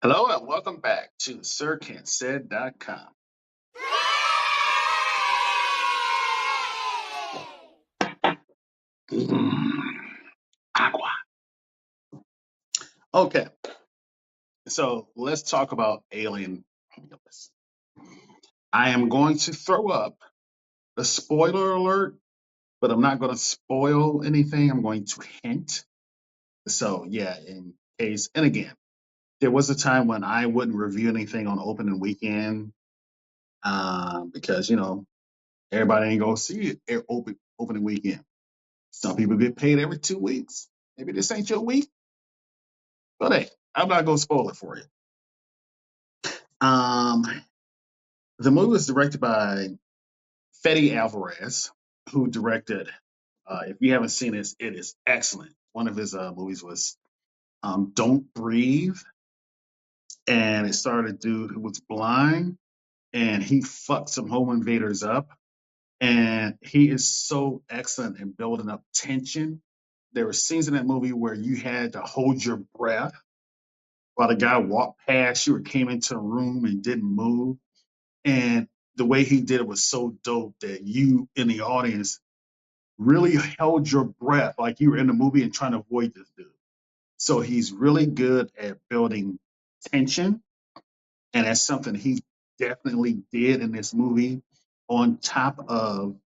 Hello and welcome back to SirKentSaid.com. Agua. Okay, so let's talk about Alien Romulus. I am going to throw up a spoiler alert, but I'm not going to spoil anything. I'm going to hint. So, yeah, in case, and again, there was a time when I wouldn't review anything on opening weekend because, everybody ain't going to see it opening weekend. Some people get paid every 2 weeks. Maybe this ain't your week, but hey, I'm not gonna spoil it for you. Um, the movie was directed by Fede Alvarez, who directed. If you haven't seen it, it is excellent. One of his movies was "Don't Breathe," and it started a dude who was blind, and he fucked some home invaders up, and he is so excellent in building up tension. There were scenes in that movie where you had to hold your breath while the guy walked past you or came into a room and didn't move. And the way he did it was so dope that you in the audience really held your breath like you were in the movie and trying to avoid this dude. So he's really good at building tension. And that's something he definitely did in this movie on top of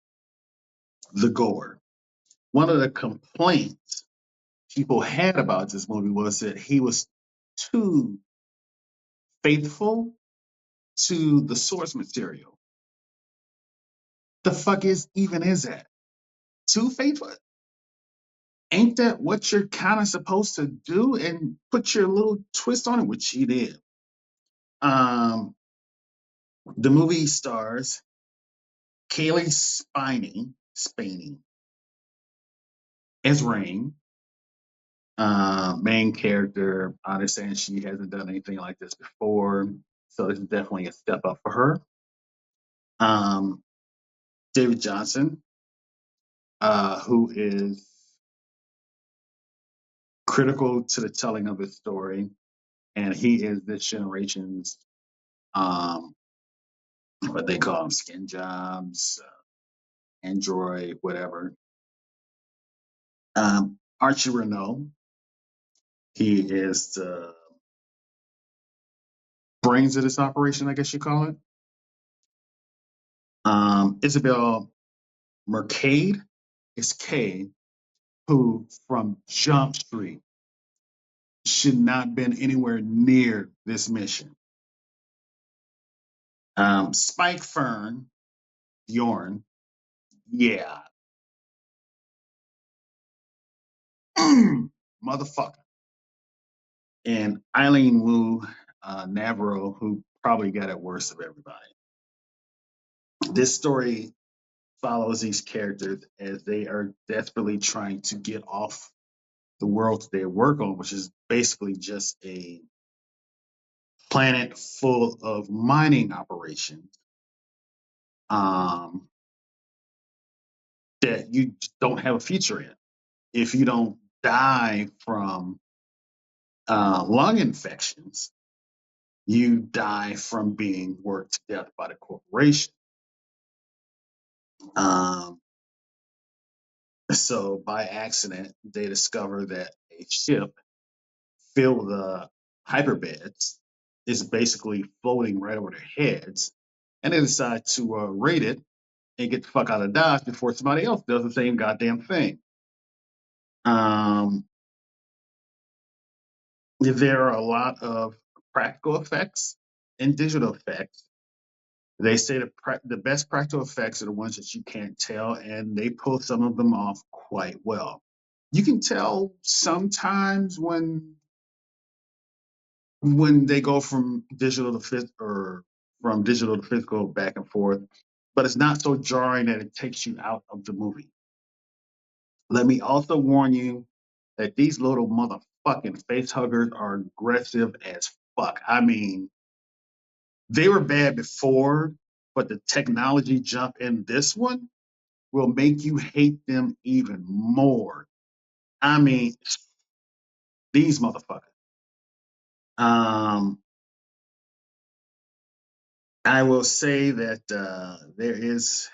the gore. One of the complaints people had about this movie was that he was too faithful to the source material. The fuck is that? Too faithful? Ain't that what you're kind of supposed to do and put your little twist on it, which he did. Um, the movie stars Kaylee Spinney as Rain, main character. I understand she hasn't done anything like this before, so this is definitely a step up for her. Um, David Johnson, who is critical to the telling of his story, and he is this generation's um, what they call them, skin jobs, Android, whatever. Archie Renault, he is the brains of this operation, I guess you call it. Isabel Mercade is K, who from Jump Street should not been anywhere near this mission. Spike Fern, Bjorn, yeah, motherfucker. And Eileen Wu, Navarro, who probably got it worse of everybody. This story follows these characters as they are desperately trying to get off the world they work on, which is basically just a planet full of mining operations um, that you don't have a future in. If you don't die from lung infections, you die from being worked to death by the corporation. Um, so by accident, they discover that a ship filled with hyperbeds is basically floating right over their heads, and they decide to raid it and get the fuck out of Dodge before somebody else does the same goddamn thing. Um, there are a lot of practical effects and digital effects. They say the best practical effects are the ones that you can't tell, and they pull some of them off quite well. You can tell sometimes when they go from digital to physical or from digital to physical back and forth, but it's not so jarring that it takes you out of the movie. Let me also warn you that these little motherfucking face huggers are aggressive as fuck. I mean, they were bad before, but the technology jump in this one will make you hate them even more. I mean, these motherfuckers. I will say that there is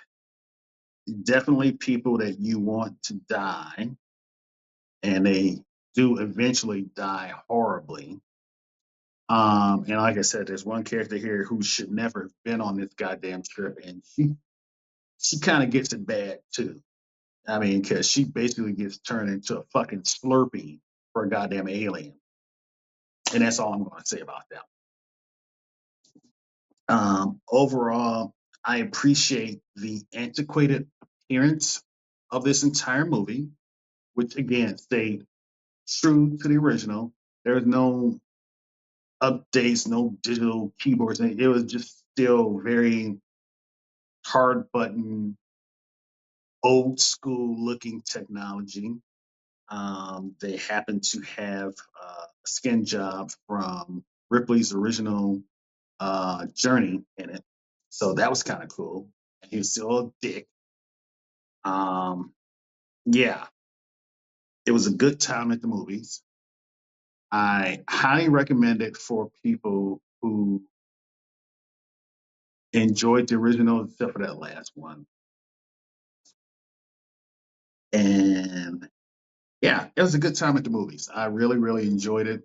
definitely people that you want to die, and they do eventually die horribly. And like I said, there's one character here who should never have been on this goddamn trip, and she kind of gets it bad too. I mean, because she basically gets turned into a fucking Slurpee for a goddamn alien, and that's all I'm going to say about that. Overall, I appreciate the antiquated appearance of this entire movie, which again stayed true to the original. There was no updates, no digital keyboards. It was just still very hard button, old school looking technology. They happen to have a skin job from Ripley's original Journey in it. So that was kind of cool. And he was still a dick. Um, yeah, it was a good time at the movies. I highly recommend it for people who enjoyed the original, except for that last one. And yeah, it was a good time at the movies. I really, really enjoyed it.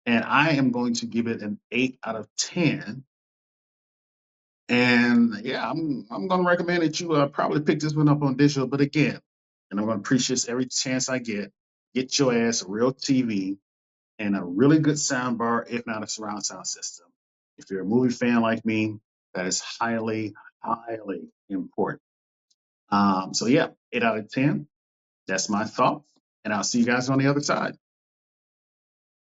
And I am going to give it an 8 out of 10. And yeah, I'm going to recommend that you probably pick this one up on digital. But again, and I'm going to preach this every chance I get your ass a real TV and a really good sound bar, if not a surround sound system. If you're a movie fan like me, that is highly, highly important. So yeah, 8 out of 10. That's my thoughts. And I'll see you guys on the other side.